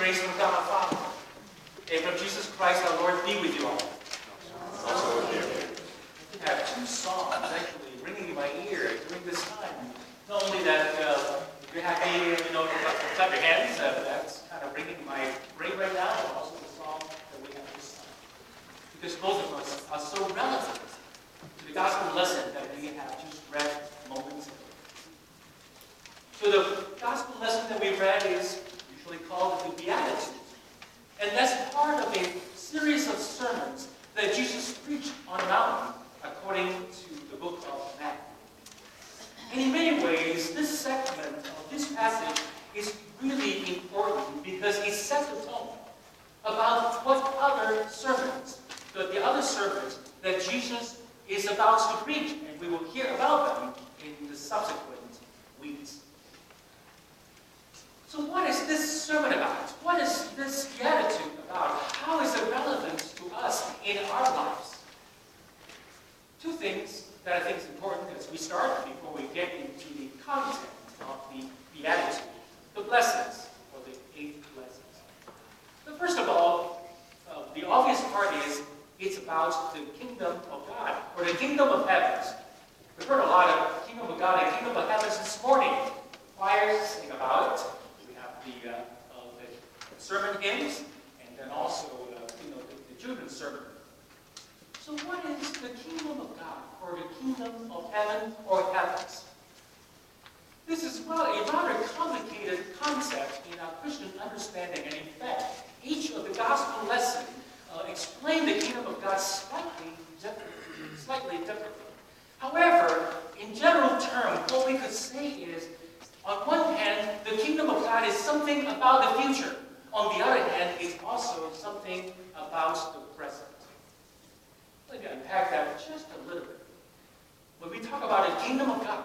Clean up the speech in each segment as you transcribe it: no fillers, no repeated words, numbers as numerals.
grace from God our Father and from Jesus Christ our Lord be with you all. Also with you. I have two songs actually ringing in my ear during this time. Not only that, if you're happy, to clap your hands, that's kind of ringing in my brain right now, but also the song that we have just sung. Because both of us are so relevant to the gospel lesson that we have just read moments ago. So the gospel lesson that we read is usually called the Beatitudes. And that's part of a series of sermons that Jesus preached on a mountain, according to the book of Micah. And in many ways, this segment of this passage is really important because it sets the tone about what other sermons, the other sermons that Jesus is about to preach, and we will hear about them in the subsequent weeks. So what is this sermon about? What is this beatitude about? How is it relevant to us in our lives? Two things that I think is important as we start before we get into the content of the beatitude, the blessings, or the 8 blessings. But first of all, the obvious part is it's about the kingdom of God, or the kingdom of heavens. We've heard a lot of kingdom of God and kingdom of heavens this morning. Choirs sing about it. We have the sermon hymns, and then also the children's sermon. So what is the kingdom of God, or the kingdom of heaven, or heavens? This is a rather complicated concept in our Christian understanding, and in fact, each of the gospel lessons explain the kingdom of God slightly differently. However, in general terms, what we could say is, on one hand, the kingdom of God is something about the future. On the other hand, it's also something about the present. Let me unpack that just a little bit. When we talk about the kingdom of God,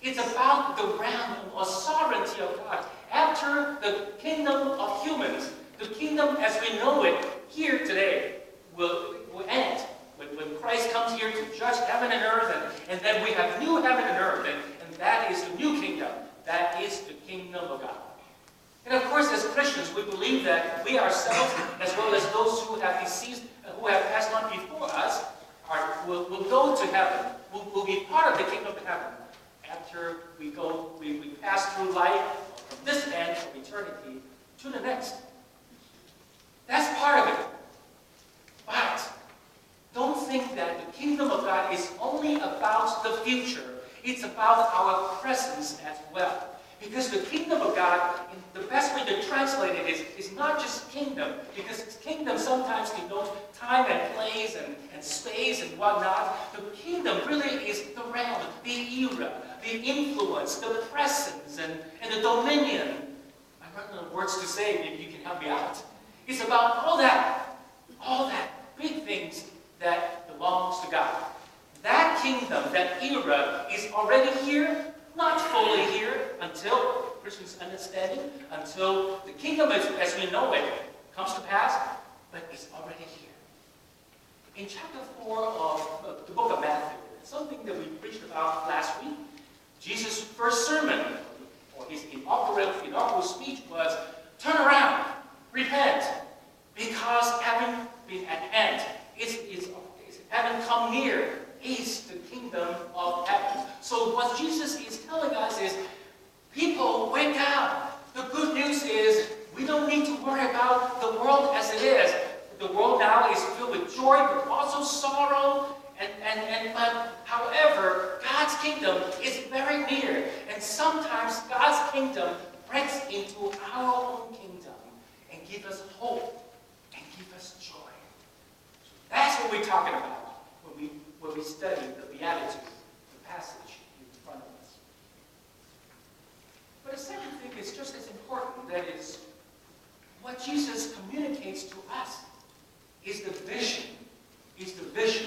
it's about the realm or sovereignty of God. After the kingdom of humans, the kingdom as we know it here today will end. When Christ comes here to judge heaven and earth, and then we have new heaven and earth, and that is the new kingdom. That is the kingdom of God. And of course, as Christians, we believe that we ourselves, as well as those who have deceased, who have passed on before us, will go to heaven, will be part of the kingdom of heaven after we pass through life from this end of eternity to the next. That's part of it. But don't think that the kingdom of God is only about the future. It's about our presence as well. Because the kingdom of God, the best way to translate it is not just kingdom, because kingdom sometimes denotes time and place and space and whatnot. The kingdom really is the realm, the era, the influence, the presence, and the dominion. I don't know the words to say, maybe you can help me out. It's about all that big things that belongs to God. That kingdom, that era, is already here, not fully here, until Christians understanding, until the kingdom as we know it comes to pass, but it's already here. In chapter 4 of the book of Matthew, something that we preached about last week, Jesus' first sermon, or his inaugural speech was, turn around, repent, because having been at hand, having come near, is the kingdom of heaven. So what Jesus is telling us is, people, wake up. The good news is, we don't need to worry about the world as it is. The world now is filled with joy, but also sorrow. But however, God's kingdom is very near. And sometimes God's kingdom breaks into our own kingdom and gives us hope and gives us joy. That's what we're talking about when we study the Beatitudes, the passage in front of us. But a second thing is just as important. That is, what Jesus communicates to us is the vision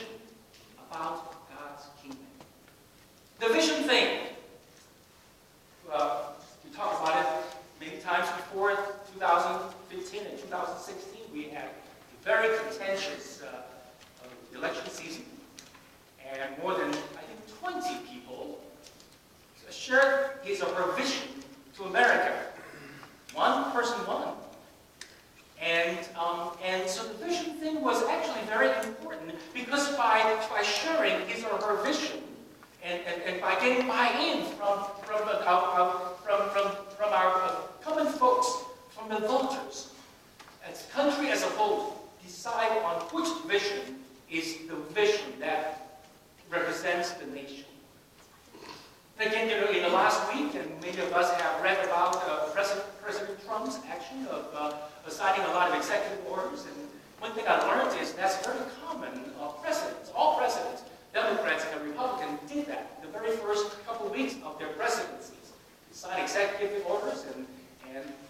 about God's kingdom. The vision thing. We talked about it many times before. 2015 and 2016, we had a very contentious election season. And more than, I think, 20 people shared his or her vision to America. One person won. by sharing his or her vision and by getting buy-in from our common folks, from the voters, as country as a whole, decide on which vision is the vision that represents the nation. Again, in the last week, and many of us have read about President Trump's action of signing a lot of executive orders. And one thing I learned is that's very common. Presidents, all presidents, Democrats and Republicans, did that the very first couple of weeks of their presidencies. They signed executive orders, and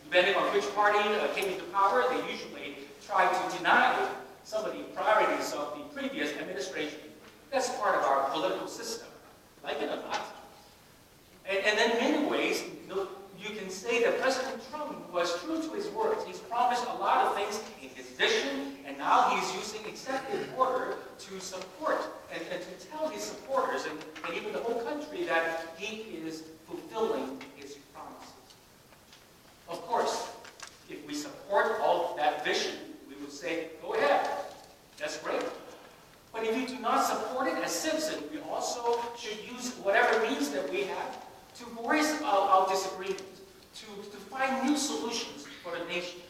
depending on which party came into power, they usually tried to deny some of the priorities of the previous administration. That's part of our political system, like it or not. And then in many ways, you can say that President Trump was true to his words. He's promised a lot of things in his vision, and now he's using executive order to support and to tell his supporters and even the whole country that he is fulfilling his promises. Of course, if we support all of that vision, we would say, go ahead, that's great. But if you do not support it as citizens, we also should use whatever means that we have to voice our disagreement, to find new solutions for the nation.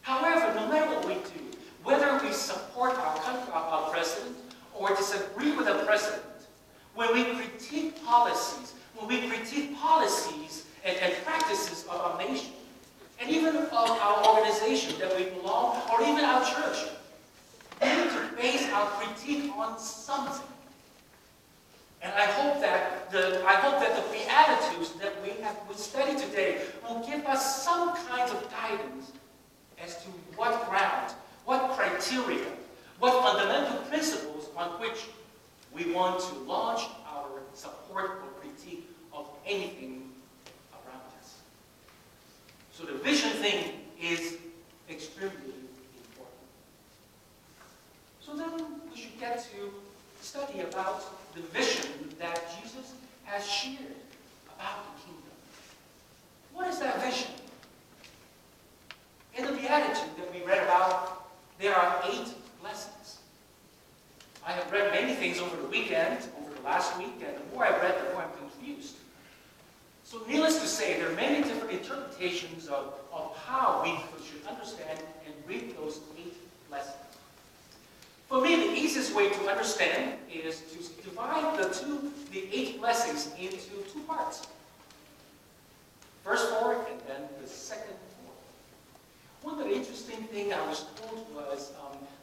However, no matter what we do, whether we support our president or disagree with the president, when we critique policies, and practices of our nation, and even of our organization that we belong, or even our church, we need to base our critique on something. And I hope that the Beatitudes that we studied today will give us some kind of guidance as to what ground, what criteria, what fundamental principles on which we want to launch our support or critique of anything around us. So the vision thing is extremely important. So then we should get to study about the vision that Jesus has shared about the kingdom. What is that vision? In the Beatitude that we read about, there are 8 blessings. I have read many things over the weekend, over the last week, and the more I read, the more I'm confused. So needless to say, there are many different interpretations of how we should understand and read those 8 blessings. For me, the easiest way to understand is to divide the 8 blessings into 2 parts. First 4 and then the second 4. One of the interesting things I was told was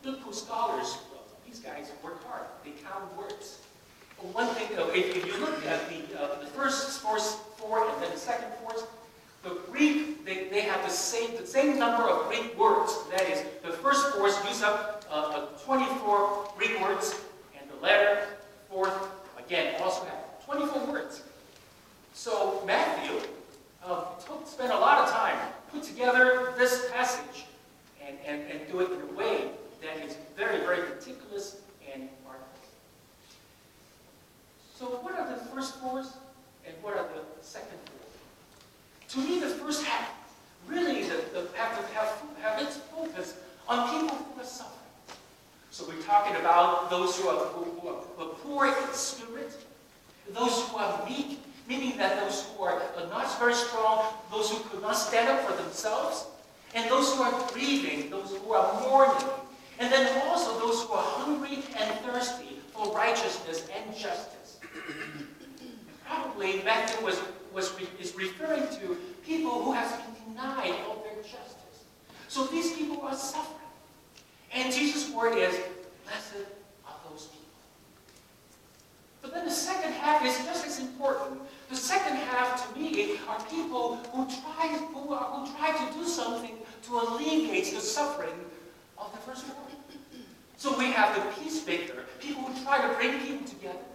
biblical scholars, these guys work hard. They count words. But one thing, if you look at the first 4 and then the second 4, the Greek, they have the same number of Greek words. That is, the first 4 use up 24 Greek words, and the latter 4th, again, also have 24 words. So Matthew spent a lot of time put together this passage and do it in a way that is very, very meticulous and artful. So what are the first 4s and what are the second 4? To me, the first half really have to have its focus on people who are suffering. So we're talking about those who are poor in spirit, those who are meek, meaning that those who are not very strong, those who could not stand up for themselves, and those who are grieving, those who are mourning, and then also those who are hungry and thirsty for righteousness and justice. Probably Matthew is referring to people who have been denied of their justice. So these people are suffering. And Jesus' word is, blessed are those people. But then the second half is just as important. The second half, to me, are people who try to do something to alleviate the suffering of the first 4. So we have the peacemaker, people who try to bring people together.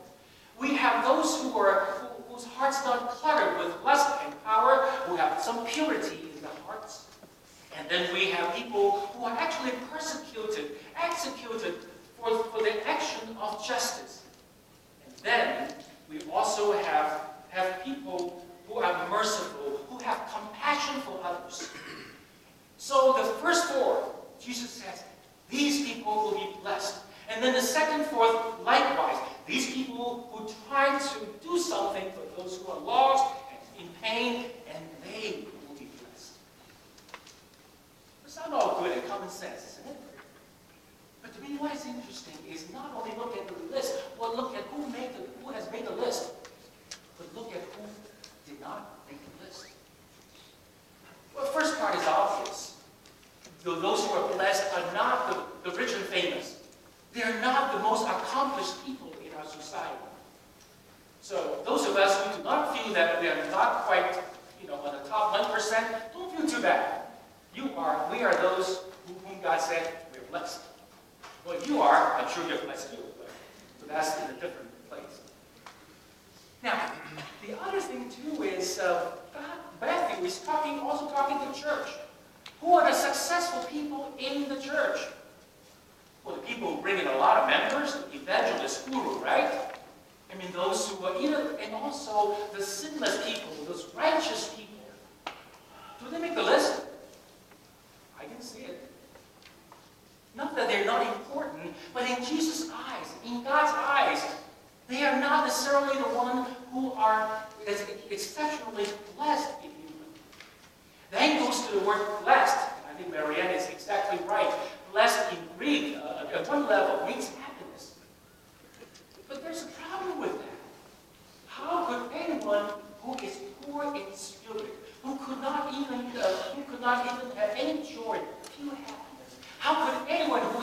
We have those whose hearts not cluttered with lust and power, who have some purity in their hearts. And then we have people who are actually executed for the action of justice. And then we also have people who are merciful, who have compassion for others. So the first 4, Jesus says, these people will be blessed. And then the second, fourth, likewise. These people who try to do something for those who are lost and in pain, and they will be blessed. It's not all good and common sense, isn't it? But to me, what is interesting is not only look at the list, but look at who has made the list, but look at who did not make the list. Well, the first part is obvious. Those who are blessed are not the rich and famous. They are not the most accomplished people in our society. So those of us who do not feel that we are not quite, on the top 1%, don't feel too bad. We are those whom God said we're blessed. Well, you are. I'm sure you're blessed too, but that's in a different place. Now, the other thing too is Matthew is also talking to church. Who are the successful people in the church? Well, the people who bring in a lot of members, the evangelist guru, right? I mean, those who are and also the sinless people, those righteous people. Do they make the list? I can see it. Not that they're not important, but in Jesus' eyes, in God's eyes, they are not necessarily the one who are exceptionally blessed, if you will. Then goes to the word blessed. I think Marianne is exactly right. Blessed in Greek, at one level, means happiness. But there's a problem with that. How could anyone who is poor in spirit, who could not even have any joy, feel happiness? How could anyone who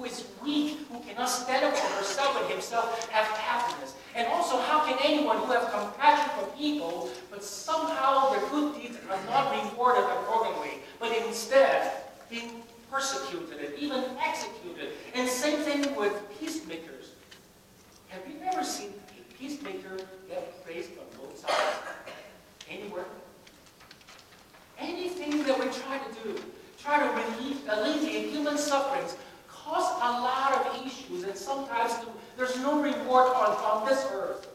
is weak, who cannot stand up for herself and himself, have happiness? And also, how can anyone who has compassion for people, but somehow their good deeds are not rewarded accordingly, but instead being persecuted and even executed? And same thing with peacemakers. Have you ever seen a peacemaker get praised from both sides? Anywhere? Anything that we try to do, try to alleviate human sufferings, cause a lot of issues, and sometimes there's no reward on this earth.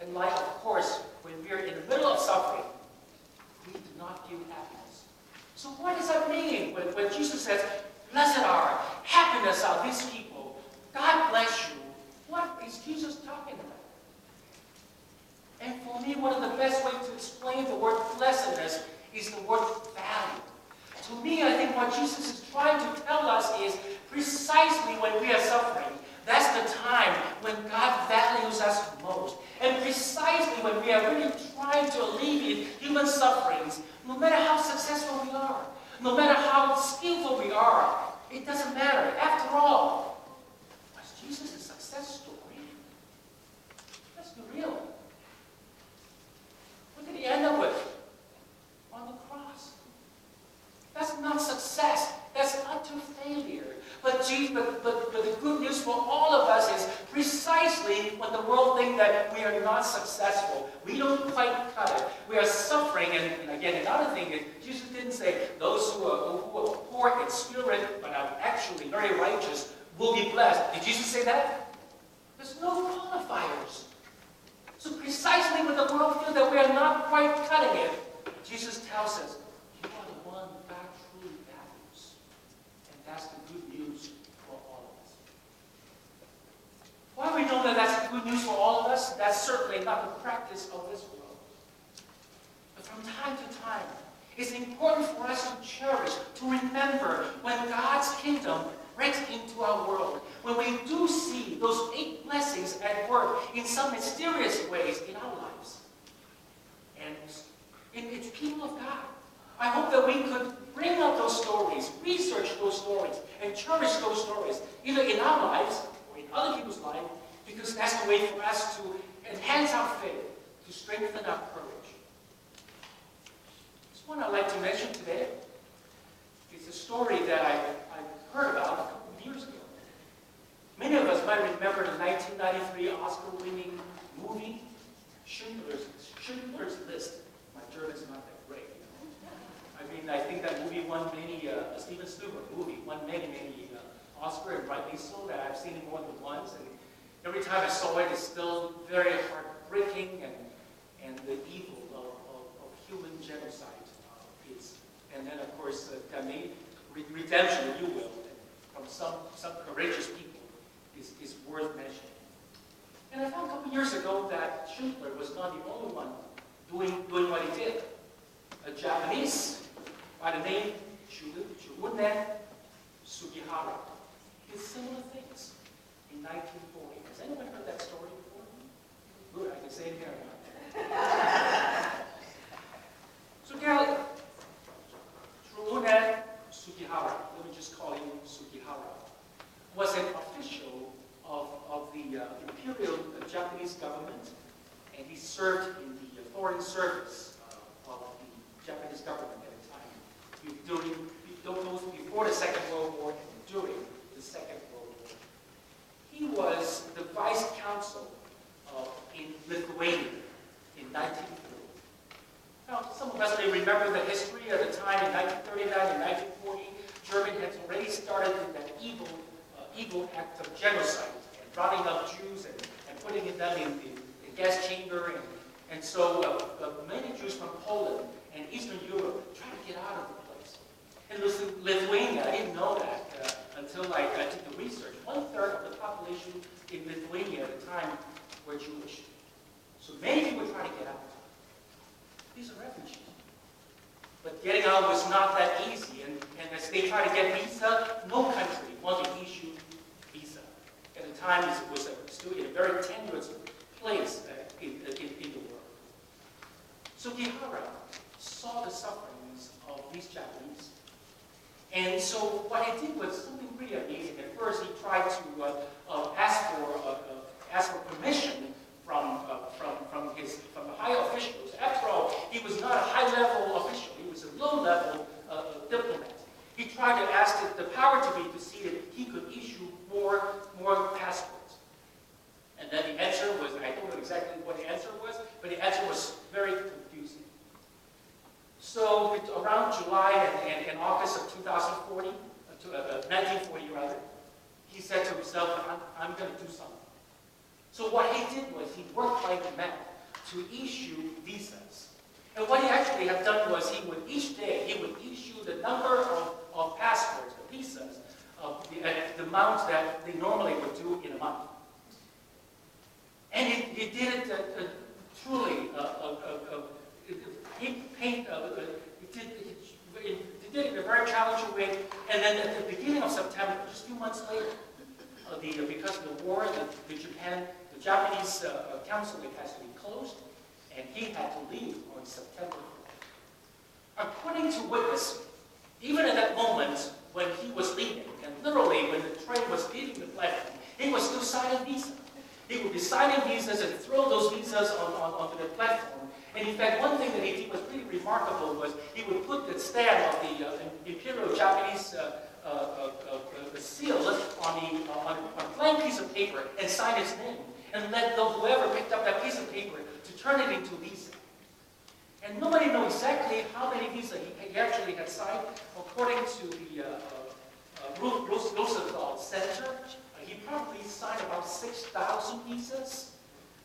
And like, of course, when we're in the middle of suffering, we do not give happiness. So what does that mean when Jesus says, blessed are, happiness are these people, God bless you? What is Jesus talking about? And for me, one of the best ways to explain the word blessedness is the word value. To me, I think what Jesus is trying to tell us is precisely when we are suffering, that's the time when God values us most. And precisely when we are really trying to alleviate human sufferings, no matter how successful we are, no matter how skillful we are, it doesn't matter. After all, was Jesus a success story? Let's be real. What did he end up with? On the cross. That's not success. That's utter failure. But the good news for all of us is precisely when the world thinks that we are not successful, we don't quite cut it, we are suffering. And again, another thing is, Jesus didn't say those who are poor in spirit but are actually very righteous will be blessed. Did Jesus say that? There's no qualifiers. So precisely when the world feels that we are not quite cutting it, Jesus tells us, you are the one God truly values. And that's the good news for all of us. Why we know that that's the good news for all of us? That's certainly not the practice of this world. But from time to time, it's important for us to cherish, to remember when God's kingdom breaks into our world, when we do see those 8 blessings at work in some mysterious ways in our lives. And it's people of God. I hope that we could bring up those stories, research those stories, and cherish those stories, either in our lives or in other people's lives, because that's the way for us to enhance our faith, to strengthen our courage. This one I'd like to mention today is a story that I heard about a couple of years ago. Many of us might remember the 1993 Oscar-winning movie, Schindler's List. My German's not that great. I mean, I think that movie won many, Steven Spielberg movie, won many Oscar, and rightly so, that I've seen it more than once. And every time I saw it, it's still very heartbreaking, and the evil of human genocide is. And then, of course, redemption, if you will, from some courageous people is worth mentioning. And I found a couple years ago that Schindler was not the only one doing what he did. A Japanese by the name Shun'en Sugihara did similar things in 1940. Has anyone heard that story before? Good, I can say it here. So Shun'en Sugihara, let me just call him Sugihara, was an official of the imperial Japanese government, and he served in the foreign service of the Japanese government at the time, both before the Second World War and during the Second World War. He was the vice consul in Lithuania in 1940. Now, some of us may remember the history at the time in 1939 and 1940. Germany had already started that evil act of genocide, and rounding up Jews and putting them in the gas chamber. And so many Jews from Poland and Eastern Europe tried to get out of the place. And Lithuania, I didn't know that until I did the research. 1/3 of the population in Lithuania at the time were Jewish. So many people were trying to get out. These are refugees. But getting out was not that easy, and as they tried to get visa, no country wanted to issue visa. At the time, it was still in a very tenuous place in the world. So Gihara saw the sufferings of these Japanese. And so what he did was something really amazing. At first, he tried to ask for permission from the high officials. After all, he was not a high-level official. He was a low-level diplomat. He tried to ask the power to see that he could issue more passports. And then the answer was, I don't know exactly what the answer was, but the answer was very confusing. So around July and August of 1940 rather, he said to himself, I'm going to do something. So what he did was he worked like mad to issue visas. And what he actually had done was each day he would issue the number of passports, the visas, the amount that they normally would do in a month. And he did it truly. He did it in a very challenging way. And then at the beginning of September, just a few months later, because of the war, the Japanese consulate has to be closed, and he had to leave on September 4th. According to witness, even at that moment when he was leaving, and literally when the train was leaving the platform, he was still signing visas. He would be signing visas and throw those visas onto the platform. And in fact, one thing that he did was pretty remarkable was he would put the stamp of the Imperial Japanese seal on a blank piece of paper and sign his name, and let whoever picked up that piece of paper to turn it into visa. And nobody knows exactly how many visas he actually had signed. According to the Roosevelt Center, he probably signed about 6,000 visas.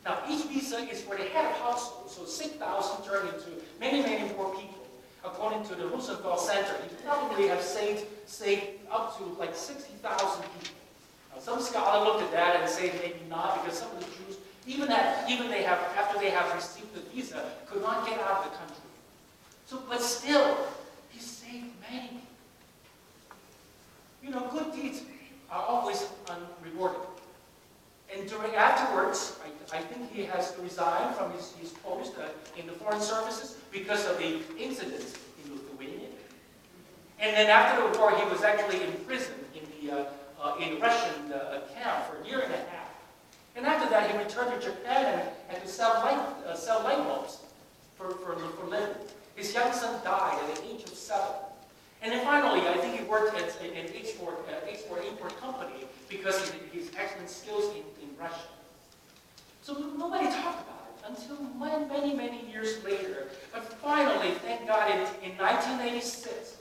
Now, each visa is for the head of household, so 6,000 turned into many, many more people. According to the Roosevelt Center, he probably have saved up to like 60,000 people. Now, some scholars looked at that and say maybe not, because some of the Jews, after they have received the visa, could not get out of the country. So, but still, he saved many people. You know, good deeds are always unrewarded. And afterwards, I think he has to resign from his post in the foreign services because of the incidents in Lithuania. And then after the war, he was actually imprisoned in the Russian camp for a year and a half. And after that, he returned to Japan and had to sell light bulbs for living. His young son died at the age of 7. And then finally, I think he worked at an export-import company because of his excellent skills in Russia. So nobody talked about it until many, many years later. But finally, thank God, in 1986,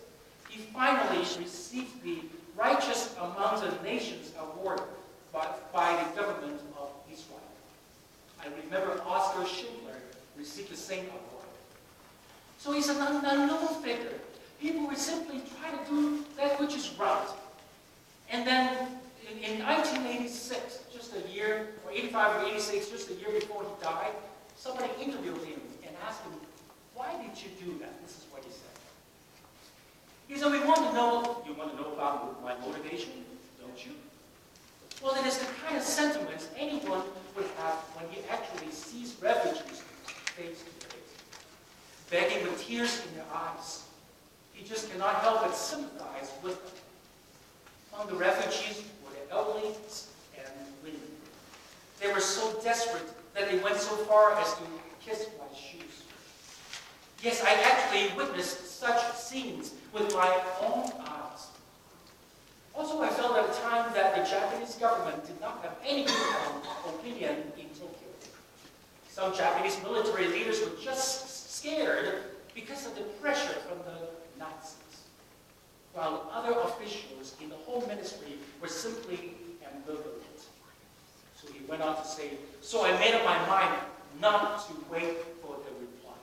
he finally received the Righteous Among the Nations Award by the government of Israel. I remember Oscar Schindler received the same award. So he's an unknown figure. People would simply try to do that which is right. And then in 1986, 85 or 86, just a year before he died, somebody interviewed him and asked him, "Why did you do that?" This is what he said. He said, you want to know about my motivation, don't you? Well, it is the kind of sentiments anyone would have when he actually sees refugees face to face, begging with tears in their eyes. He just cannot help but sympathize with them. Among the refugees were the elderly and women. They were so desperate that they went so far as to kiss my shoes. Yes, I actually witnessed such scenes with my own eyes. Also, I felt at the time that the Japanese government did not have any opinion in Tokyo. Some Japanese military leaders were just scared because of the pressure from the Nazis, while other officials in the Home Ministry were simply ambivalent. So he went on to say, so I made up my mind not to wait for the reply.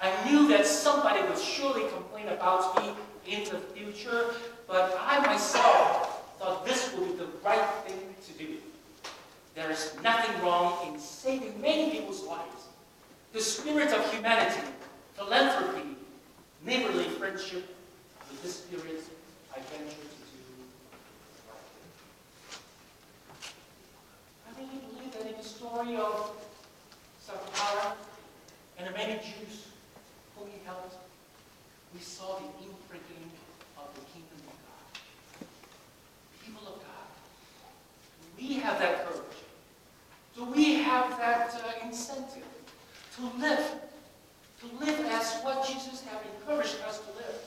I knew that somebody would surely complain about me in the future, but I myself thought this would be the right thing to do. There is nothing wrong in saving many people's lives. The spirit of humanity, philanthropy, neighborly friendship, with this spirit, I venture to do the right thing. I really believe that in the story of Zachariah and the many Jews whom he helped, we saw the imprinting of the kingdom of God. People of God, do we have that courage? Do we have that incentive to live as what Jesus has encouraged us to live?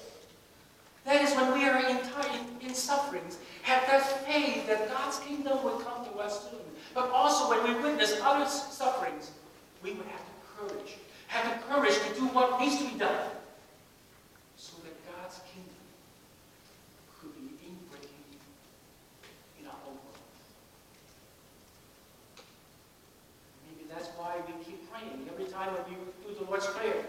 That is, when we are in sufferings, have that faith that God's kingdom will come to us soon. But also, when we witness others' sufferings, we would have the courage to do what needs to be done, so that God's kingdom could be inbreaking in our own world. Maybe that's why we keep praying every time we do the Lord's Prayer.